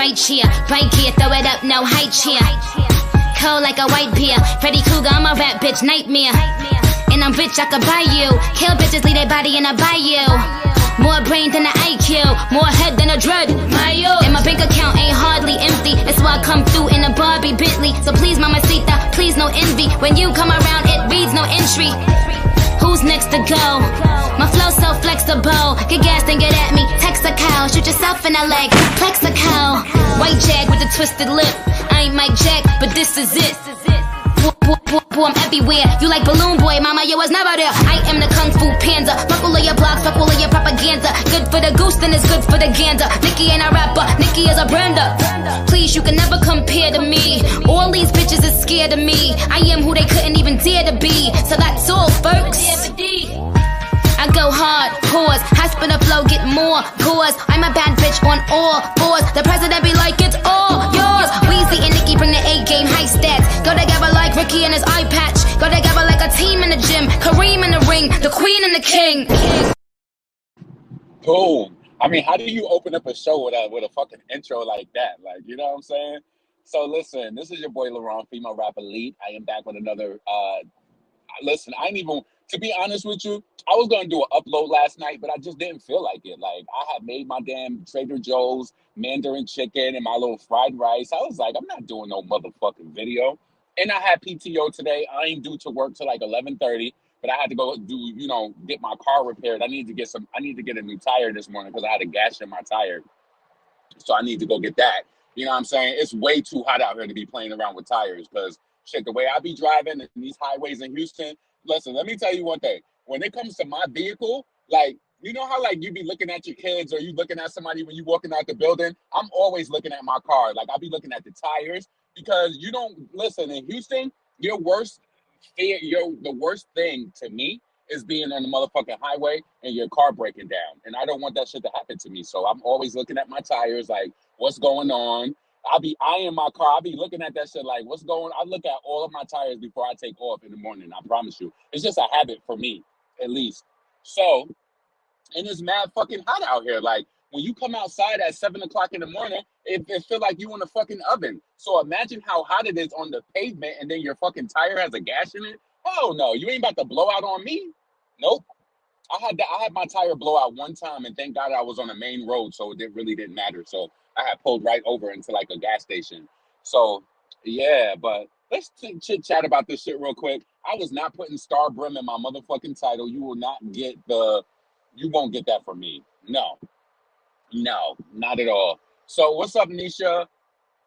right cheer, right gear, throw it up, no high cheer. Cold like a white beer, Freddy Krueger, I'm a rap bitch, nightmare. And I'm rich, I could buy you. Kill bitches, leave their body in a bayou. More brain than an IQ, more head than a dread. And my bank account ain't hardly empty. That's why I come through in a Barbie Bentley. So please, mamacita, please no envy. When you come around, it reads no entry. Who's next to go? My flow so flexible. Get gas and get at me. Text a cow, shoot yourself in the leg. Plex a cow. White jag with a twisted lip. I ain't Mike Jack, but this is it. I'm everywhere. You like Balloon Boy, mama, you was never there. I am the Kung Fu Panda. Fuck all of your blogs, fuck all of your propaganda. Good for the goose, then it's good for the gander. Nicki ain't a rapper, Nicki is a brander. Please, you can never compare to me. All these bitches is scared of me. I am who they couldn't even dare to be. So that's all, folks. I go hard, pause, high spin a flow, get more, pause. I'm a bad bitch on all fours. The president be like, it's all yours. Weezy and Nicki bring the A-game, high stats. Go together like Ricky and his eye patch. Go together like a team in the gym. Kareem in the ring, the queen and the king. Boom. I mean, how do you open up a show with a fucking intro like that? Like, you know what I'm saying? So listen, this is your boy LaRon, female rap elite. I am back with another, listen, I ain't even, to be honest with you, I was going to do an upload last night, but I just didn't feel like it. Like, I had made my damn Trader Joe's Mandarin chicken and my little fried rice. I was like, I'm not doing no motherfucking video. And I had PTO today. I ain't due to work till like 11:30, but I had to go do, get my car repaired. I need to get a new tire this morning because I had a gash in my tire. So I need to go get that. You know what I'm saying? It's way too hot out here to be playing around with tires because shit, the way I be driving in these highways in Houston, listen, let me tell you one thing. When it comes to my vehicle, like, you know how like you be looking at your kids or you looking at somebody when you walking out the building? I'm always looking at my car. Like, I be looking at the tires because you don't listen in Houston. The worst thing to me is being on the motherfucking highway and your car breaking down. And I don't want that shit to happen to me. So I'm always looking at my tires, like, what's going on? I'll be eyeing my car. I'll be looking at that shit like, what's going on? I look at all of my tires before I take off in the morning. I promise you. It's just a habit for me, at least. So, and it's mad fucking hot out here. Like, when you come outside at 7 o'clock in the morning, it feel like you in a fucking oven. So imagine how hot it is on the pavement and then your fucking tire has a gash in it. Oh, no. You ain't about to blow out on me. Nope. I had my tire blow out one time, and thank God I was on a main road, so it really didn't matter. So I had pulled right over into like a gas station. So yeah, but let's chit chat about this shit real quick. I was not putting Star Brim in my motherfucking title. You won't get that from me. No, not at all. So what's up, Nisha?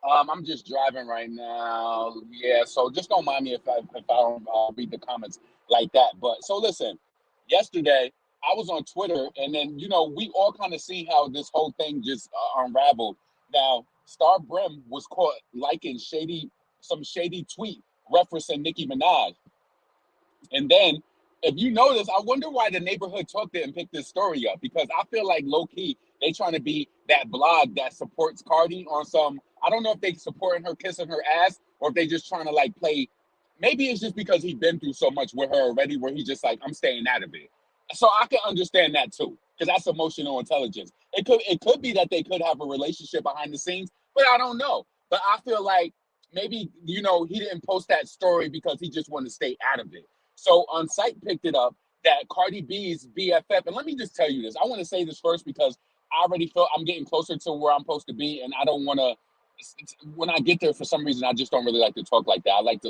I'm just driving right now. Yeah, so just don't mind me if I don't read the comments like that. But so listen, yesterday I was on Twitter, and then we all kind of see how this whole thing just unraveled. Now, Star Brim was caught liking some shady tweet referencing Nicki Minaj, and then if you notice, I wonder why the Neighborhood Talk didn't pick this story up, because I feel like low key they trying to be that blog that supports Cardi on some. I don't know if they supporting her kissing her ass or if they just trying to like play. Maybe it's just because he's been through so much with her already, where he's just like, I'm staying out of it. So I can understand that too, because that's emotional intelligence. It could be that they could have a relationship behind the scenes, but I don't know. But I feel like maybe he didn't post that story because he just wanted to stay out of it. So on site picked it up that Cardi B's BFF, and let me just tell you this. I want to say this first because I already feel I'm getting closer to where I'm supposed to be, and I don't want to. When I get there, for some reason, I just don't really like to talk like that. I like to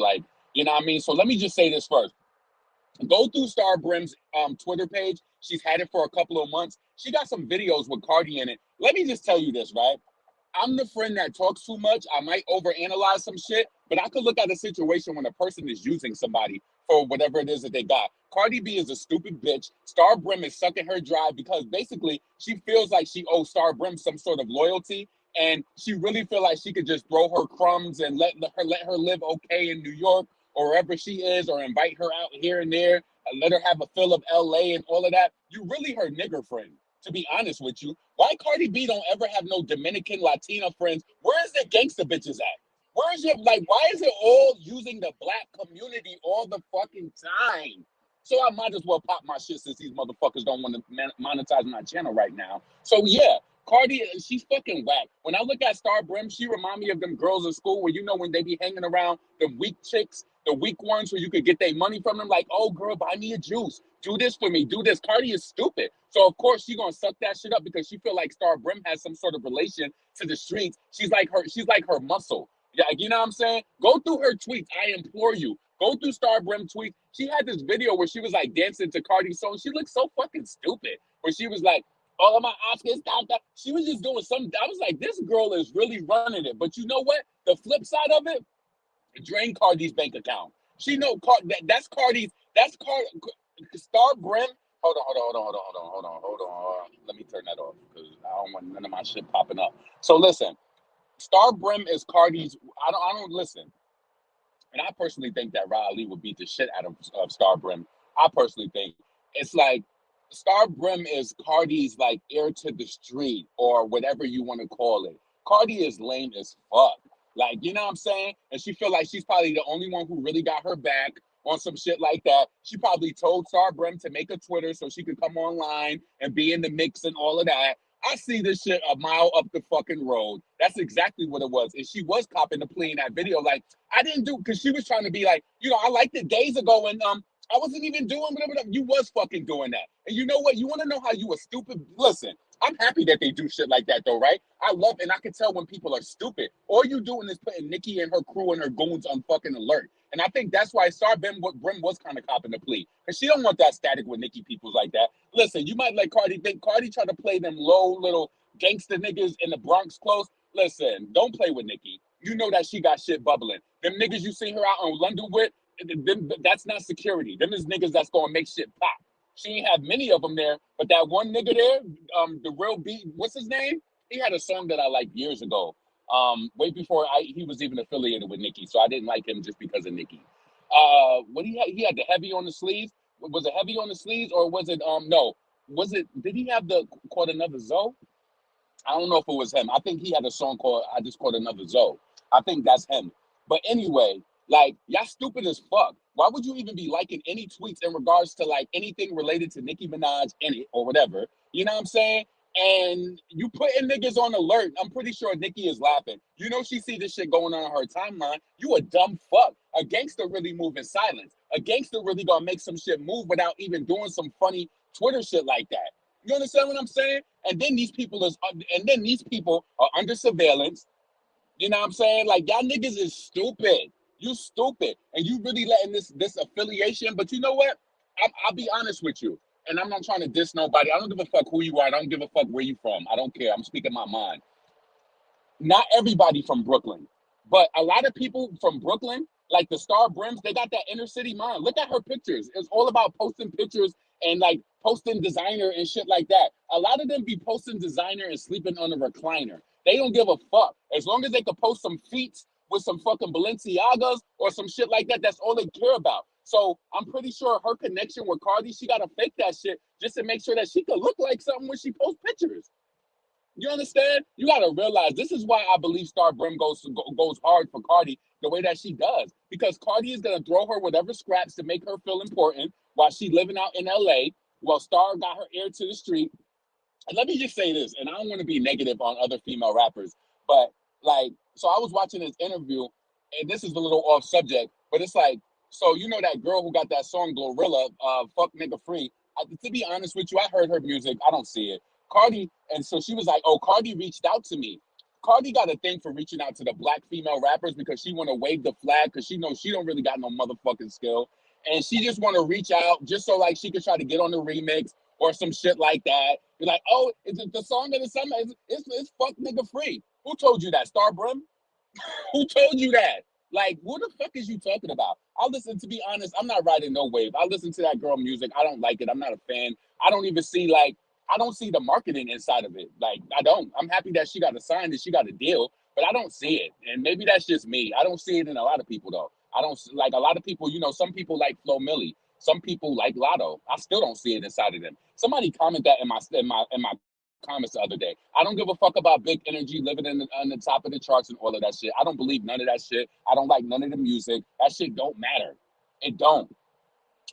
you know what I mean? So let me just say this first. Go through Star Brim's Twitter page. She's had it for a couple of months. She got some videos with Cardi in it. Let me just tell you this, right? I'm the friend that talks too much. I might overanalyze some shit, but I could look at a situation when a person is using somebody for whatever it is that they got. Cardi B is a stupid bitch. Star Brim is sucking her dry because basically she feels like she owes Star Brim some sort of loyalty, and she really feel like she could just throw her crumbs and let her live okay in New York or wherever she is, or invite her out here and there, and let her have a fill of LA and all of that. You really her nigger friend, to be honest with you. Why Cardi B don't ever have no Dominican Latina friends? Where's the gangster bitches at? Where's your, why is it all using the black community all the fucking time? So I might as well pop my shit since these motherfuckers don't want to monetize my channel right now. So yeah, Cardi, she's fucking whack. When I look at Star Brim, she remind me of them girls in school where, when they be hanging around the weak chicks, the weak ones where you could get their money from them. Like, oh girl, buy me a juice. Do this for me. Do this. Cardi is stupid. So of course she gonna suck that shit up because she feel like Star Brim has some sort of relation to the streets. She's like her muscle. Yeah, you know what I'm saying? Go through her tweets. I implore you. Go through Star Brim tweets. She had this video where she was like dancing to Cardi's song. She looked so fucking stupid. Where she was like, all of my Oscars, she was just doing something. I was like, this girl is really running it. But you know what? The flip side of it, drain Cardi's bank account. She know that's Cardi's. That's Star Brim. Hold on. Let me turn that off because I don't want none of my shit popping up. So listen, Star Brim is Cardi's. I don't listen. And I personally think that Riley would beat the shit out of Star Brim. I personally think it's like Star Brim is Cardi's like ear to the street or whatever you want to call it. Cardi is lame as fuck. Like, you know what I'm saying? And she feel like she's probably the only one who really got her back on some shit like that. She probably told Star Brim to make a Twitter so she could come online and be in the mix and all of that. I see this shit a mile up the fucking road. That's exactly what it was. And she was copping the plea in that video. Like, I didn't do, because she was trying to be like, I liked it days ago and I wasn't even doing whatever. You was fucking doing that. And you know what? You want to know how you were stupid? Listen, I'm happy that they do shit like that though, right? I love, and I can tell when people are stupid. All you doing is putting Nicki and her crew and her goons on fucking alert. And I think that's why Star Brim was kind of copping the plea. Because she don't want that static with Nicki peoples like that. Listen, you might let Cardi think Cardi try to play them low little gangster niggas in the Bronx close. Listen, don't play with Nicki. You know that she got shit bubbling. Them niggas you see her out on London with, that's not security. Them is niggas that's gonna make shit pop. She ain't have many of them there, but that one nigga there, the real beat, what's his name? He had a song that I liked years ago. Way before he was even affiliated with Nicki, so I didn't like him just because of Nicki. What he had the heavy on the sleeves. Was it heavy on the sleeves or was it no? Was it? Did he have the called another Zoe? I don't know if it was him. I think he had a song called I Just Called Another Zoe. I think that's him. But anyway, like, y'all stupid as fuck. Why would you even be liking any tweets in regards to like anything related to Nicki Minaj in it or whatever? You know what I'm saying? And you putting niggas on alert. I'm pretty sure Nicki is laughing. You know she see this shit going on her timeline. You a dumb fuck. A gangster really move in silence. A gangster really gonna make some shit move without even doing some funny Twitter shit like that. You understand what I'm saying? And then these people are under surveillance. You know what I'm saying? Like, y'all niggas is stupid. You stupid. And you really letting this affiliation. But you know what? I'll be honest with you. And I'm not trying to diss nobody. I don't give a fuck who you are. I don't give a fuck where you from. I don't care. I'm speaking my mind. Not everybody from Brooklyn, but a lot of people from Brooklyn, like the Star Brims, they got that inner city mind. Look at her pictures. It's all about posting pictures and like posting designer and shit like that. A lot of them be posting designer and sleeping on a recliner. They don't give a fuck. As long as they could post some feet with some fucking Balenciagas or some shit like that, that's all they care about. So I'm pretty sure her connection with Cardi, she got to fake that shit just to make sure that she could look like something when she posts pictures. You understand? You got to realize this is why I believe Star Brim goes hard for Cardi the way that she does. Because Cardi is going to throw her whatever scraps to make her feel important while she living out in LA, while Star got her ear to the street. And let me just say this, and I don't want to be negative on other female rappers, but like, so I was watching this interview, and this is a little off subject, but it's like, so you know that girl who got that song Glorilla, Fuck Nigga Free. To be honest with you, I heard her music. I don't see it. Cardi, and so she was like, oh, Cardi reached out to me. Cardi got a thing for reaching out to the black female rappers because she want to wave the flag because she knows she don't really got no motherfucking skill. And she just want to reach out just so like she could try to get on the remix or some shit like that. You're like, oh, is it the song of the summer? It's Fuck Nigga Free. Who told you that? Star Brim? Who told you that? Like, what the fuck is you talking about? I listen, to be honest, I'm not riding no wave. I listen to that girl music. I don't like it. I'm not a fan. I don't even see like, I don't see the marketing inside of it. Like, I don't. I'm happy that she got a sign, that she got a deal, but I don't see it. And maybe that's just me. I don't see it in a lot of people though. I don't like a lot of people, you know, some people like Flo Milli. Some people like Lotto. I still don't see it inside of them. Somebody comment that in my comments the other day. I don't give a fuck about big energy living on the top of the charts and all of that shit. I don't believe none of that shit. I don't like none of the music. That shit don't matter. It don't.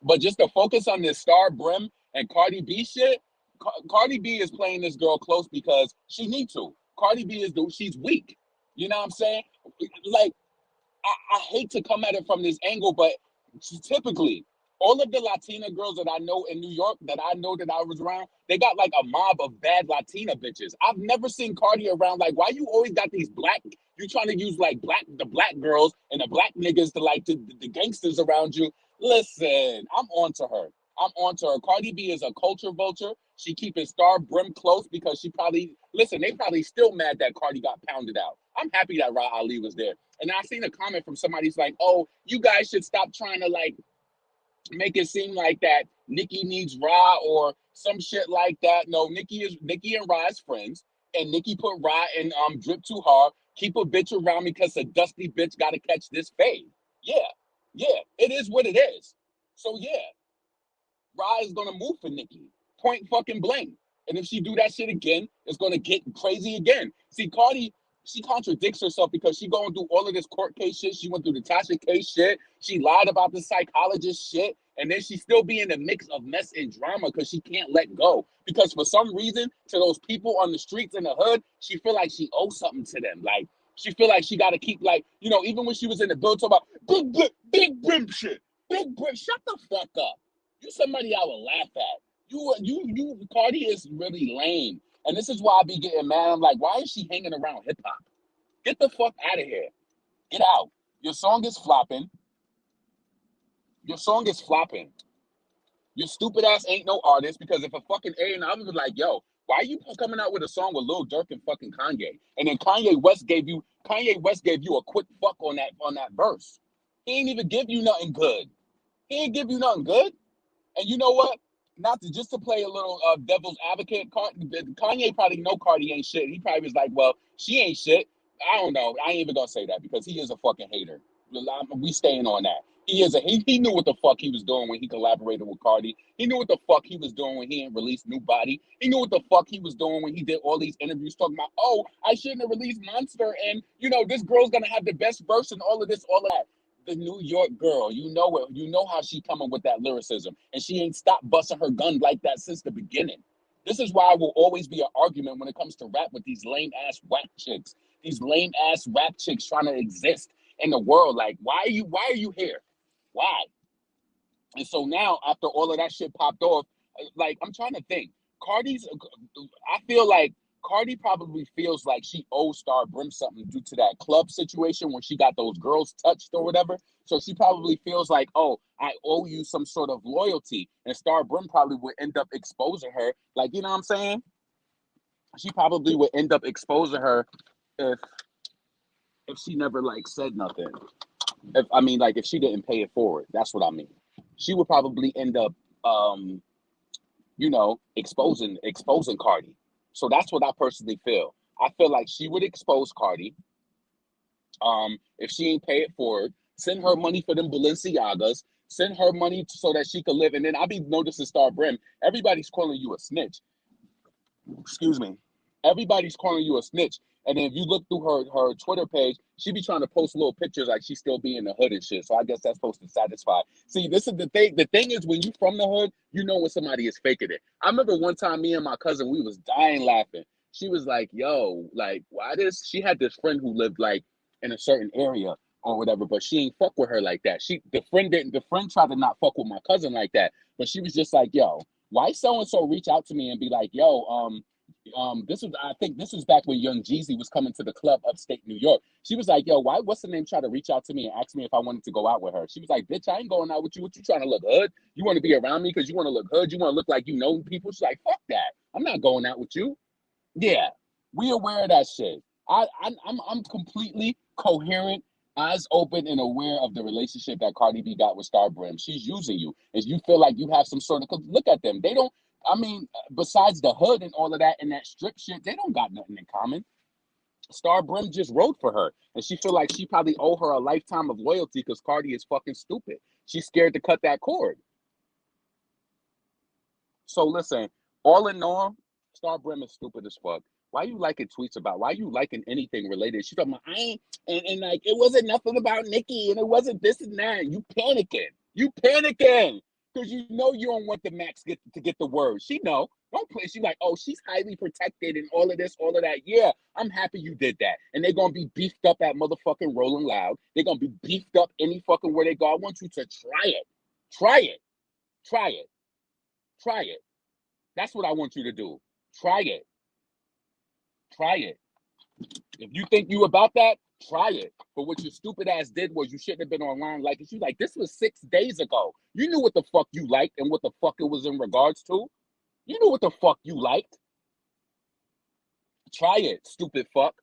But just to focus on this Star Brim and Cardi B shit, Cardi B is playing this girl close because she needs to. Cardi B is she's weak. You know what I'm saying? Like I hate to come at it from this angle, but typically all of the Latina girls that I know in New York that I know that I was around, they got like a mob of bad Latina bitches. I've never seen Cardi around. Like, why you always got these black? You trying to use like the black girls and the black niggas to like the gangsters around you? Listen, I'm on to her. I'm on to her. Cardi B is a culture vulture. She keeping Star Brim close because she probably listen. They probably still mad that Cardi got pounded out. I'm happy that Ra Ali was there. And I seen a comment from somebody's like, "Oh, you guys should stop trying to like make it seem like that Nicki needs Ra or some shit like that." No, Nicki and Ra is friends, and Nicki put Ra and Drip Too Hard. Keep a bitch around me because a dusty bitch got to catch this fade. Yeah, yeah, it is what it is. So yeah, Ra is gonna move for Nicki. Point fucking blank. And if she do that shit again, it's gonna get crazy again. See, Cardi, she contradicts herself because she going through all of this court case shit. She went through the Tasha case shit. She lied about the psychologist shit. And then she still be in the mix of mess and drama because she can't let go. Because for some reason, to those people on the streets in the hood, she feel like she owes something to them. Like she feel like she got to keep like, you know, even when she was in the bill talking about big brim shit. Big brim, shut the fuck up. You somebody I would laugh at. Cardi is really lame. And this is why I be getting mad. I'm like, why is she hanging around hip hop? Get the fuck out of here. Get out. Your song is flopping. Your song is flopping. Your stupid ass ain't no artist because if a fucking A&R was like, yo, why are you coming out with a song with Lil Durk and fucking Kanye? And then Kanye West gave you a quick fuck on that verse. He ain't even give you nothing good. He ain't give you nothing good. And you know what? Not to just to play a little devil's advocate, Kanye probably know Cardi ain't shit. He probably was like, well, she ain't shit. I don't know. I ain't even gonna say that because he is a fucking hater. We staying on that. He knew what the fuck he was doing when he collaborated with Cardi. He knew what the fuck he was doing when he didn't release New Body. He knew what the fuck he was doing when he did all these interviews talking about, oh, I shouldn't have released Monster and you know this girl's gonna have the best verse and all of this, all of that. The New York girl, you know it. You know how she coming with that lyricism, and she ain't stopped busting her gun like that since the beginning. This is why I will always be an argument when it comes to rap with these lame ass whack chicks, these lame ass rap chicks trying to exist in the world. Like, why are you here? Why? And so now, after all of that shit popped off, like I'm trying to think. I feel like Cardi probably feels like she owes Star Brim something due to that club situation when she got those girls touched or whatever. So she probably feels like, oh, I owe you some sort of loyalty. And Star Brim probably would end up exposing her. Like, you know what I'm saying? She probably would end up exposing her if she never like said nothing. If she didn't pay it forward. That's what I mean. She would probably end up exposing Cardi. So that's what I personally feel. I feel like she would expose Cardi. If she ain't pay it forward, send her money for them Balenciagas, send her money so that she could live. And then I be noticing Star Brim, everybody's calling you a snitch. Excuse me. Everybody's calling you a snitch. And then if you look through her Twitter page, she be trying to post little pictures like she still be in the hood and shit. So I guess that's supposed to satisfy. See, this is the thing. The thing is, when you from the hood, you know when somebody is faking it. I remember one time me and my cousin, we was dying laughing. She was like, yo, like, why this? She had this friend who lived like in a certain area or whatever, but she ain't fuck with her like that. The friend tried to not fuck with my cousin like that. But she was just like, yo, why so-and-so reach out to me and be like, yo, I think this was back when Young Jeezy was coming to the club upstate New York. She was like, yo, why what's the name try to reach out to me and ask me if I wanted to go out with her? She was like, bitch, I ain't going out with you. What you trying to look hood? You want to be around me because you want to look hood? You want to look like you know people? She's like, fuck that. I'm not going out with you. Yeah, we aware of that shit. I'm completely coherent, eyes open, and aware of the relationship that Cardi B got with Star Brim. She's using you, and you feel like you have some sort of. Cause look at them. They don't. I mean, besides the hood and all of that and that strip shit, they don't got nothing in common. Star Brim just wrote for her, and she feel like she probably owe her a lifetime of loyalty because Cardi is fucking stupid. She's scared to cut that cord. So listen, all in all, Star Brim is stupid as fuck. Why you liking tweets about? Why you liking anything related? She's talking about I ain't and like it wasn't nothing about Nicki and it wasn't this and that. You panicking. You panicking. Because you know you don't want the Max to get the word. She know. Don't play. She like, oh, she's highly protected and all of this, all of that. Yeah, I'm happy you did that. And they're gonna be beefed up at motherfucking Rolling Loud. They're gonna be beefed up any fucking where they go. I want you to try it. Try it. Try it. Try it. That's what I want you to do. Try it. Try it. If you think you about that, try it. But what your stupid ass did was you shouldn't have been online like it. You like, this was 6 days ago. You knew what the fuck you liked and what the fuck it was in regards to. You knew what the fuck you liked. Try it, stupid fuck.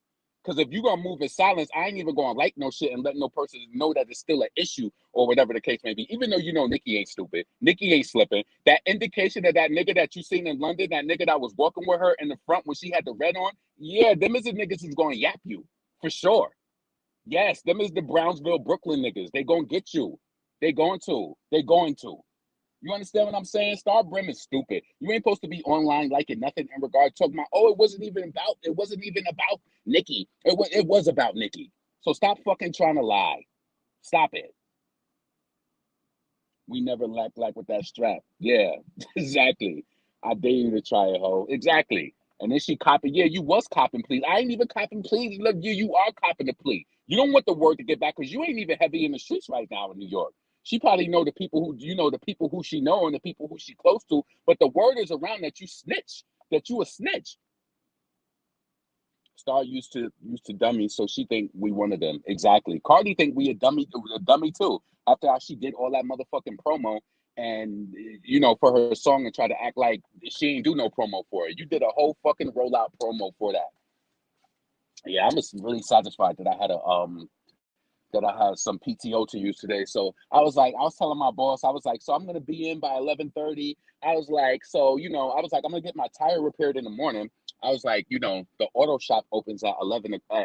Because if you gonna move in silence, I ain't even gonna like no shit and let no person know that it's still an issue or whatever the case may be. Even though you know Nicki ain't stupid, Nicki ain't slipping. That indication that nigga that you seen in London, that nigga that was walking with her in the front when she had the red on, yeah, them is the niggas who's gonna yap you for sure. Yes, them is the Brownsville, Brooklyn niggas. They gonna get you. They going to. They going to. You understand what I'm saying? Star Brim is stupid. You ain't supposed to be online liking nothing in regard to talking about, oh, it wasn't even about Nicki. It was about Nicki. So stop fucking trying to lie. Stop it. We never lack with that strap. Yeah, exactly. I dare you to try it, ho. Exactly. And then she copping. Yeah, you was copping, please. I ain't even copping, please. Look, you are copping the plea. You don't want the word to get back because you ain't even heavy in the streets right now in New York. She probably know the people who the people who she know and the people who she close to. But the word is around that you snitch, that you a snitch. Star used to dummies, so she think we one of them. Exactly. Cardi think we a dummy too. After how she did all that motherfucking promo and for her song and try to act like she ain't do no promo for it. You did a whole fucking rollout promo for that. Yeah, I was really satisfied that I had some PTO to use today. So I was telling my boss, I was like, so I'm gonna be in by 11:30. I was like, so I was like, I'm gonna get my tire repaired in the morning. I was like, the auto shop opens at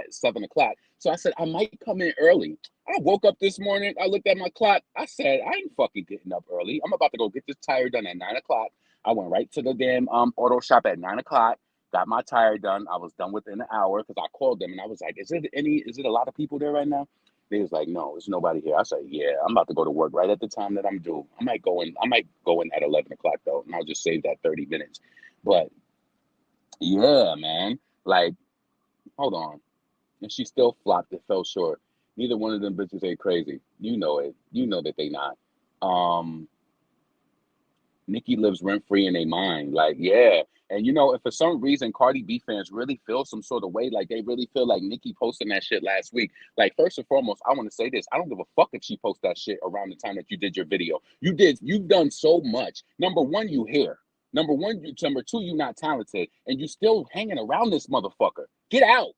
7 o'clock. So I said I might come in early. I woke up this morning. I looked at my clock. I said I ain't fucking getting up early. I'm about to go get this tire done at 9 o'clock. I went right to the damn auto shop at 9 o'clock. Got my tire done. I was done within an hour because I called them and I was like, is it a lot of people there right now? They was like, no, there's nobody here. I said, yeah, I'm about to go to work right at the time that I'm due. I might go in at 11 o'clock though, and I'll just save that 30 minutes. But yeah, man, like, hold on. And she still flopped. It fell short. Neither one of them bitches ain't crazy. You know it. You know that they not. Nicki lives rent free in their mind. Like, yeah. And if for some reason Cardi B fans really feel some sort of way, like they really feel like Nicki posting that shit last week. Like, first and foremost, I want to say this. I don't give a fuck if she posts that shit around the time that you did your video. You've done so much. Number one, you here. Number two, you not talented. And you still hanging around this motherfucker. Get out.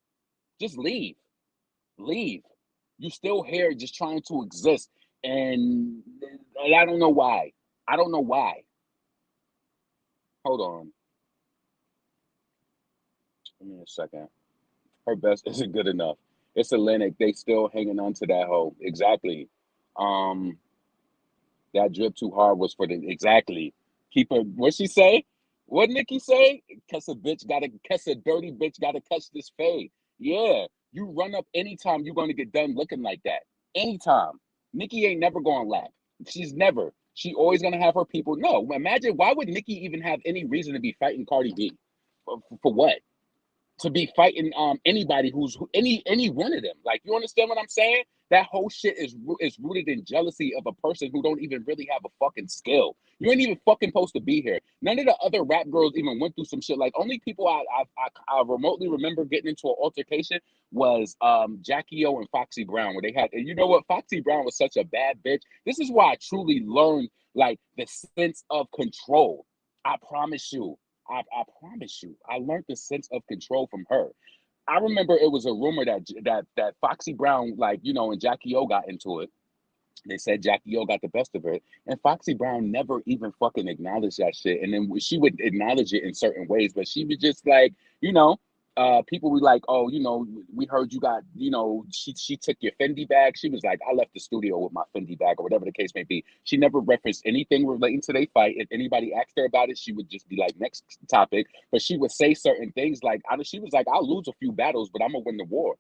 Just leave. Leave. You still here just trying to exist. And I don't know why. I don't know why. Hold on. Give me a second. Her best isn't good enough. It's Atlantic. They still hanging on to that hoe. Exactly. Um, that drip too hard was for the exactly. Keep her. What she say? What Nicki say? Cause a dirty bitch gotta catch this fade. Yeah, you run up anytime you're gonna get done looking like that. Anytime. Nicki ain't never gonna lack. She's never. She always gonna have her people. No, imagine why would Nicki even have any reason to be fighting Cardi B? For what? To be fighting anybody who's any one of them. Like, you understand what I'm saying? That whole shit is rooted in jealousy of a person who don't even really have a fucking skill. You ain't even fucking supposed to be here. None of the other rap girls even went through some shit. Like, only people I remotely remember getting into an altercation was Jackie O and Foxy Brown, where they had, and you know what? Foxy Brown was such a bad bitch. This is why I truly learned like the sense of control. I promise you. I promise you, I learned the sense of control from her. I remember it was a rumor that Foxy Brown, like, and Jackie O got into it. They said Jackie O got the best of it, and Foxy Brown never even fucking acknowledged that shit. And then she would acknowledge it in certain ways, but she was just like, people were like, oh, we heard you got, she took your Fendi bag. She was like, I left the studio with my Fendi bag or whatever the case may be. She never referenced anything relating to their fight. If anybody asked her about it, she would just be like, next topic. But she would say certain things like, she was like, I'll lose a few battles, but I'm gonna win the war.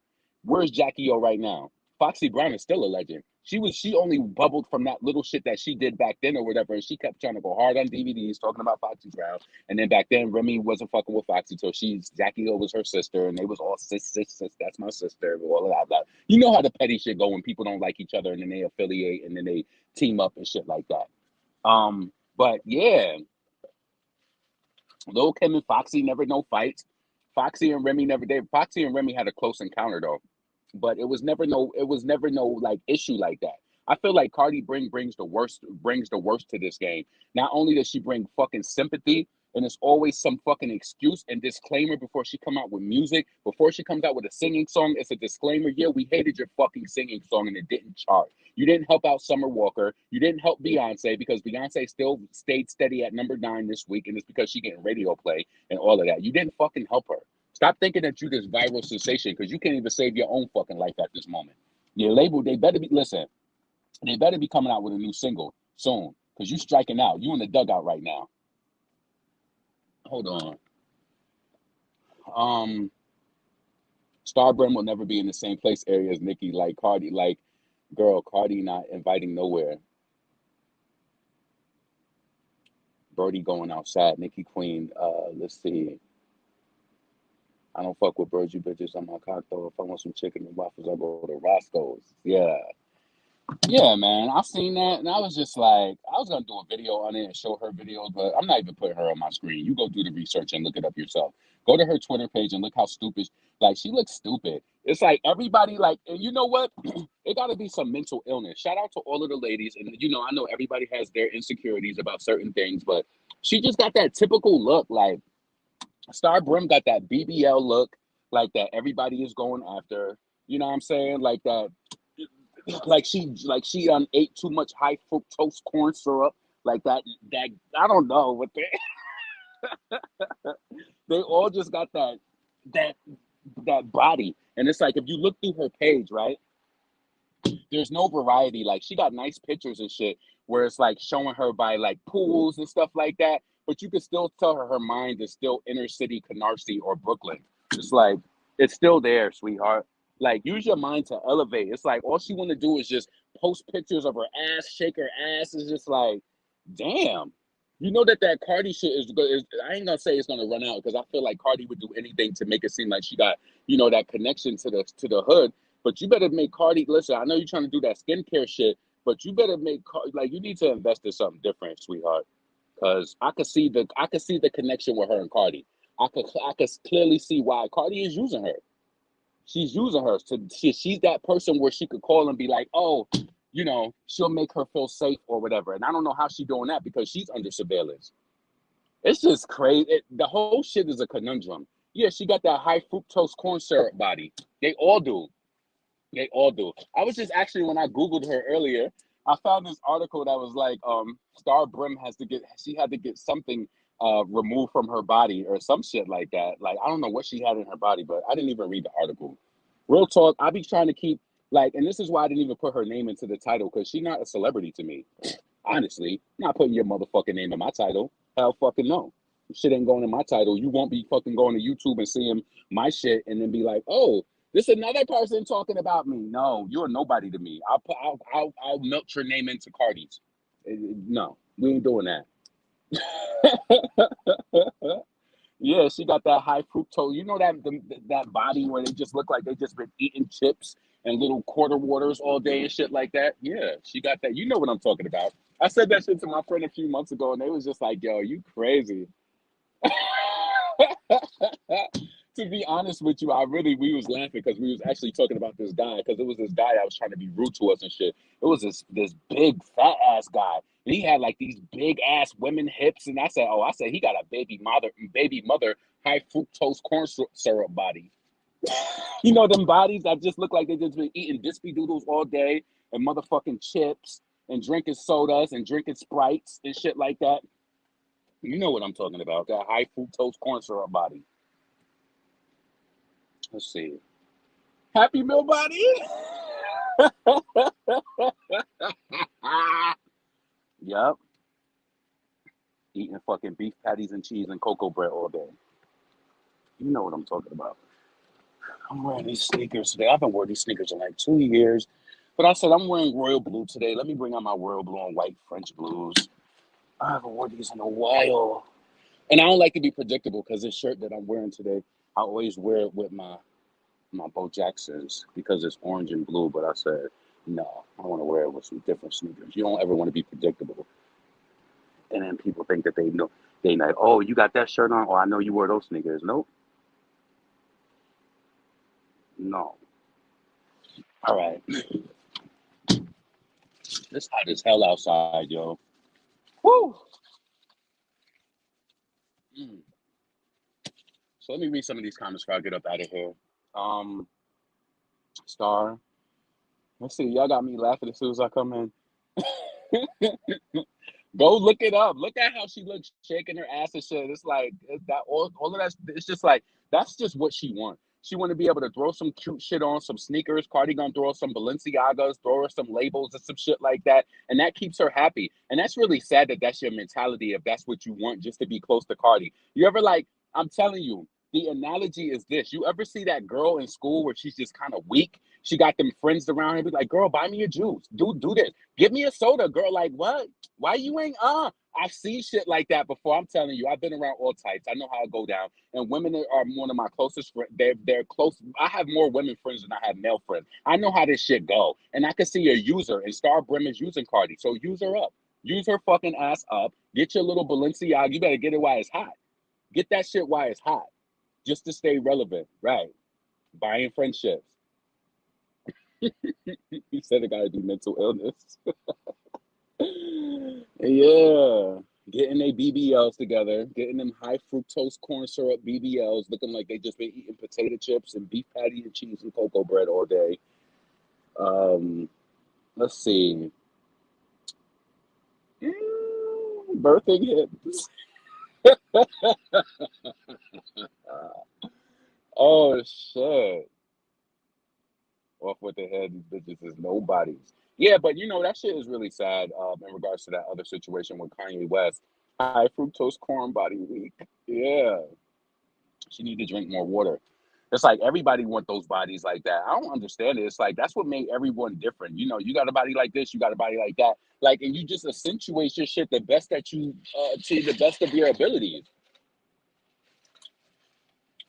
Where's Jackie O right now? Foxy Brown is still a legend. She only bubbled from that little shit that she did back then or whatever, and she kept trying to go hard on DVDs talking about Foxy Brown. And then back then, Remy wasn't fucking with Foxy till Jackie Hill was her sister, and they was all sis, that's my sister, all of that. Blah. You know how the petty shit go when people don't like each other, and then they affiliate, and then they team up and shit like that. But yeah, Lil Kim and Foxy never no fights. Foxy and Remy never did. Foxy and Remy had a close encounter though, but it was never no like issue like that. I feel like Cardi brings the worst to this game. Not only does she bring fucking sympathy, and it's always some fucking excuse and disclaimer before she come out with music. Before she comes out with a singing song, it's a disclaimer. Yeah, we hated your fucking singing song and it didn't chart. You didn't help out Summer Walker. You didn't help Beyonce because Beyonce still stayed steady at number 9 this week, and it's because she getting radio play and all of that. You didn't fucking help her. Stop thinking that you this viral sensation because you can't even save your own fucking life at this moment. Your label, they better be coming out with a new single soon because you striking out. You in the dugout right now. Hold on. Star Brim will never be in the same place area as Nicki, like Cardi. Like, girl, Cardi not inviting nowhere. Birdie going outside. Nicki Queen. Let's see. I don't fuck with birds, you bitches. I'm my cock though. If I want some chicken and waffles, I'll go to Roscoe's. Yeah. Yeah, man. I seen that and I was just like, I was gonna do a video on it and show her videos, but I'm not even putting her on my screen. You go do the research and look it up yourself. Go to her Twitter page and look how stupid, like she looks stupid. It's like everybody like, and you know what? It gotta be some mental illness. Shout out to all of the ladies. And you know, I know everybody has their insecurities about certain things, but she just got that typical look. Like Star Brim got that BBL look, like that everybody is going after. You know what I'm saying? Like that, like she ate too much high fructose corn syrup. Like that I don't know what they all just got that body. And it's like if you look through her page, right? There's no variety. Like she got nice pictures and shit where it's like showing her by like pools and stuff like that. But you can still tell her mind is still inner city Canarsie or Brooklyn. It's like it's still there, sweetheart. Like use your mind to elevate. It's like all she want to do is just post pictures of her ass, shake her ass. It's just like, damn. You know that Cardi shit is I ain't gonna say it's gonna run out because I feel like Cardi would do anything to make it seem like she got that connection to the hood. But you better make Cardi listen. I know you're trying to do that skincare shit, but you better make like you need to invest in something different, sweetheart. Because I could see the connection with her and Cardi. I could clearly see why Cardi is using her. She's using her. She's that person where she could call and be like, oh, she'll make her feel safe or whatever. And I don't know how she's doing that because she's under surveillance. It's just crazy. The whole shit is a conundrum. Yeah, she got that high fructose corn syrup body. They all do. They all do. I was just actually, when I Googled her earlier, I found this article that was like, Star Brim she had to get something removed from her body or some shit like that. Like, I don't know what she had in her body, but I didn't even read the article. Real talk, I be trying to keep, like, and this is why I didn't even put her name into the title, because she's not a celebrity to me. Honestly, I'm not putting your motherfucking name in my title. Hell fucking no. Shit ain't going in my title. You won't be fucking going to YouTube and seeing my shit and then be like, oh, this another person talking about me. No, you're nobody to me. I'll melt your name into Cardi's. No, we ain't doing that. Yeah, she got that high fructose. You know that body where they just look like they just been eating chips and little quarter waters all day and shit like that. Yeah, she got that. You know what I'm talking about. I said that shit to my friend a few months ago, and they was just like, "Yo, you crazy." To be honest with you, we was laughing because we was actually talking about this guy because it was this guy that was trying to be rude to us and shit. It was this big fat ass guy. And he had like these big ass women hips, and I said he got a baby mother high fructose corn syrup body. You know them bodies that just look like they just been eating Dispy Doodles all day and motherfucking chips and drinking sodas and drinking Sprites and shit like that. You know what I'm talking about? That high fructose corn syrup body. Let's see. Happy Meal body? Yup. Eating fucking beef patties and cheese and cocoa bread all day. You know what I'm talking about. I'm wearing these sneakers today. I haven't worn these sneakers in like 2 years. But I said I'm wearing royal blue today. Let me bring out my royal blue and white French blues. I haven't worn these in a while. And I don't like to be predictable because this shirt that I'm wearing today, I always wear it with my Bo Jacksons because it's orange and blue. But I said, no, I want to wear it with some different sneakers. You don't ever want to be predictable. And then people think that they know. They like, oh, you got that shirt on? Oh, I know you wear those sneakers. Nope. No. All right. It's hot as hell outside, yo. Woo! Mm. So let me read some of these comments before I get up out of here. Um, Star. Let's see. Y'all got me laughing as soon as I come in. Go look it up. Look at how she looks shaking her ass and shit. It's like that all of that. It's just like that's just what she wants. She want to be able to throw some cute shit on, some sneakers. Cardi gonna throw some Balenciagas, throw her some labels and some shit like that, and that keeps her happy. And that's really sad that that's your mentality if that's what you want, just to be close to Cardi. You ever like? I'm telling you, the analogy is this. You ever see that girl in school where she's just kind of weak? She got them friends around her, be like, "Girl, buy me a juice. Do this. Give me a soda." Girl, like, what? Why you ain't I've seen shit like that before. I'm telling you, I've been around all types. I know how it go down. And women are one of my closest friends. They're close. I have more women friends than I have male friends. I know how this shit go. And I can see a user, and Star Brim is using Cardi. So use her up. Use her fucking ass up. Get your little Balenciaga. You better get it while it's hot. Get that shit while it's hot. Just to stay relevant. Right. Buying friendships. He said it gotta be mental illness. Yeah. Getting their BBLs together, getting them high fructose corn syrup BBLs, looking like they just been eating potato chips and beef patty and cheese and cocoa bread all day. Um, let's see. Birthing hips. Oh shit. Off with the head, these bitches is nobodies. Yeah, but you know that shit is really sad. In regards to that other situation with Kanye West, high fructose corn body week. Yeah, she need to drink more water. It's like everybody want those bodies like that. I don't understand it. It's like that's what made everyone different. You know, you got a body like this, you got a body like that. Like, and you just accentuate your shit the best that you to the best of your abilities.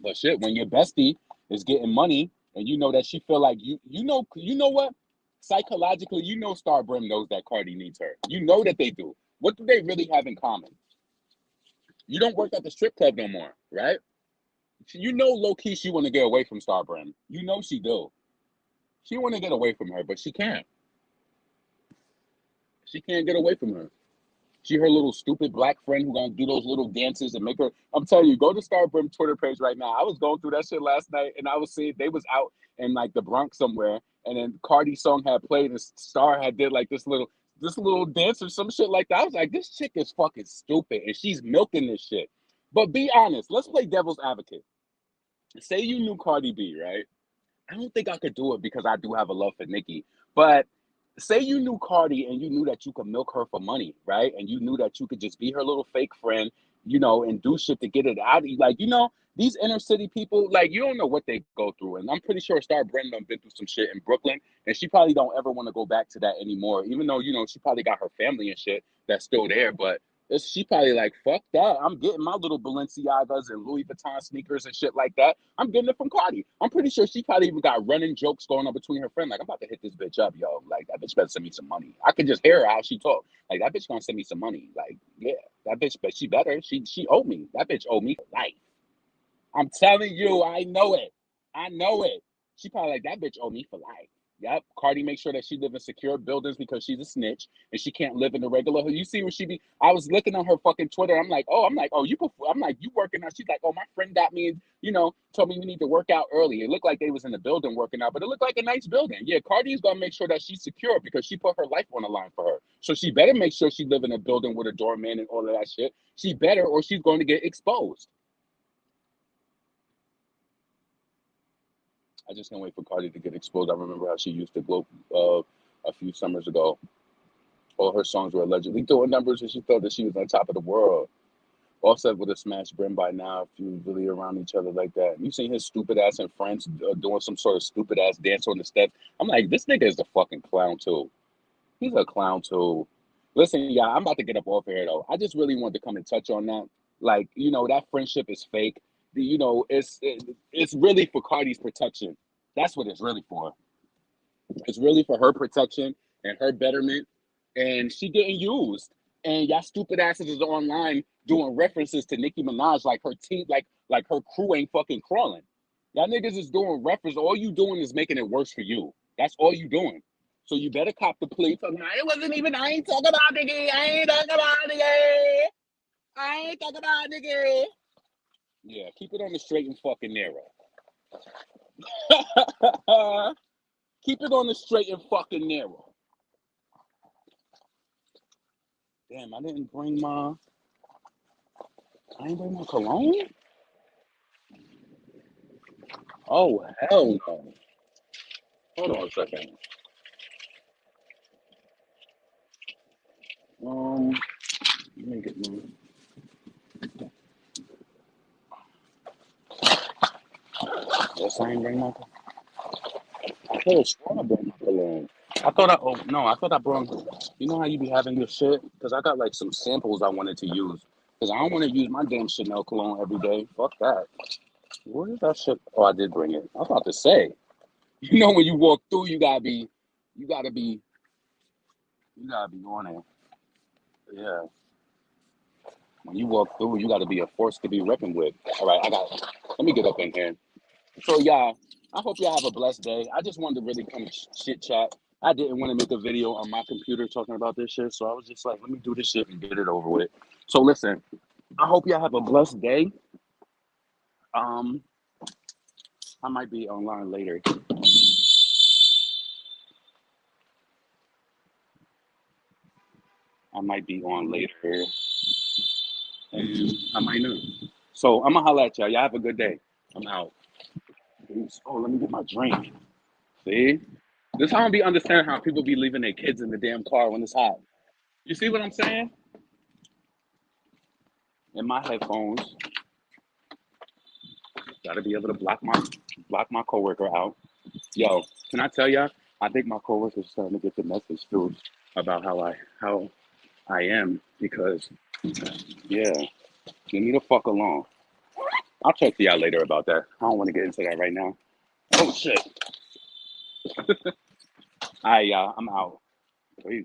But shit, when your bestie is getting money and you know that she feel like you know what? Psychologically, you know Star Brim knows that Cardi needs her. You know that they do. What do they really have in common? You don't work at the strip club no more, right? You know low key she want to get away from Star Brim. You know she do. She want to get away from her, but she can't. She can't get away from her. She her little stupid black friend who gonna do those little dances and make her. I'm telling you, go to Star Brim Twitter page right now. I was going through that shit last night, and I was seeing they was out in like the Bronx somewhere, and then Cardi's song had played, and Star had did like this little dance or some shit like that. I was like, this chick is fucking stupid, and she's milking this shit. But be honest, let's play devil's advocate. Say you knew Cardi B, right? I don't think I could do it because I do have a love for Nicki. But say you knew Cardi and you knew that you could milk her for money, right? And you knew that you could just be her little fake friend, you know, and do shit to get it out of you. Like, you know, these inner city people, like, you don't know what they go through. And I'm pretty sure Star Brenda been through some shit in Brooklyn, and she probably don't ever want to go back to that anymore, even though, you know, she probably got her family and shit that's still there. But she probably like, fuck that. I'm getting my little Balenciagas and Louis Vuitton sneakers and shit like that. I'm getting it from Cardi. I'm pretty sure she probably even got running jokes going on between her friend. Like, I'm about to hit this bitch up, yo. Like, that bitch better send me some money. I could just hear her how she talk. Like, that bitch gonna send me some money. Like, yeah, that bitch, but she better. She owe me. That bitch owe me for life. I'm telling you, I know it. I know it. She probably like that bitch owe me for life. Yep. Cardi makes sure that she live in secure buildings because she's a snitch and she can't live in the regular. You see where she be? I was looking on her fucking Twitter. I'm like, oh, I'm like, you working out? She's like, oh, my friend got me, you know, told me we need to work out early. It looked like they was in the building working out, but it looked like a nice building. Yeah, Cardi's gonna make sure that she's secure because she put her life on the line for her. So she better make sure she live in a building with a doorman and all of that shit. She better, or she's going to get exposed. I just can't wait for Cardi to get exposed. I remember how she used to gloat a few summers ago. All her songs were allegedly doing numbers, and she thought that she was on top of the world. Offset would have smashed Brim by now if you really around each other like that. You seen his stupid ass and friends doing some sort of stupid ass dance on the steps. I'm like, this nigga is a fucking clown too. He's a clown too. Listen, yeah, I'm about to get up off here though. I just really wanted to come and touch on that. Like, that friendship is fake. It's really for Cardi's protection. That's what it's really for. It's really for her protection and her betterment. And she getting used. And y'all stupid asses is online doing references to Nicki Minaj like her team, like her crew ain't fucking crawling. Y'all niggas is doing reference. All you doing is making it worse for you. That's all you doing. So you better cop the plea. It wasn't even. I ain't talking about Nicki. I ain't talking about Nicki. I ain't talking about Nicki. Yeah, keep it on the straight and fucking narrow. Keep it on the straight and fucking narrow. Damn, I didn't bring my cologne? Oh, hell no. Hold on a second. Let me get my... Yes, I ain't bring my... I could have sworn I brought my cologne. I thought I brought... You know how you be having your shit? Because I got, like, some samples I wanted to use. Because I don't want to use my damn Chanel cologne every day. Fuck that. Where is that shit? Oh, I did bring it. I was about to say. When you walk through, you gotta be on it. Yeah. When you walk through, you gotta be a force to be reckoned with. All right, let me get up in here. So, y'all, I hope y'all have a blessed day. I just wanted to really come shit chat. I didn't want to make a video on my computer talking about this shit, so I was just like, let me do this shit and get it over with. So, listen, I hope y'all have a blessed day. I might be online later. I might be on later, and I might not. So, I'm gonna holla at y'all. Y'all have a good day. I'm out. Peace. Oh, let me get my drink. See? This how I be understanding how people be leaving their kids in the damn car when it's hot. You see what I'm saying? In my headphones, gotta be able to block my coworker out. Yo, can I tell y'all? I think my coworker's starting to get the message too about how I am because yeah, leave me the fuck alone. I'll talk to y'all later about that. I don't want to get into that right now. Oh shit. All right, y'all. I'm out. Peace.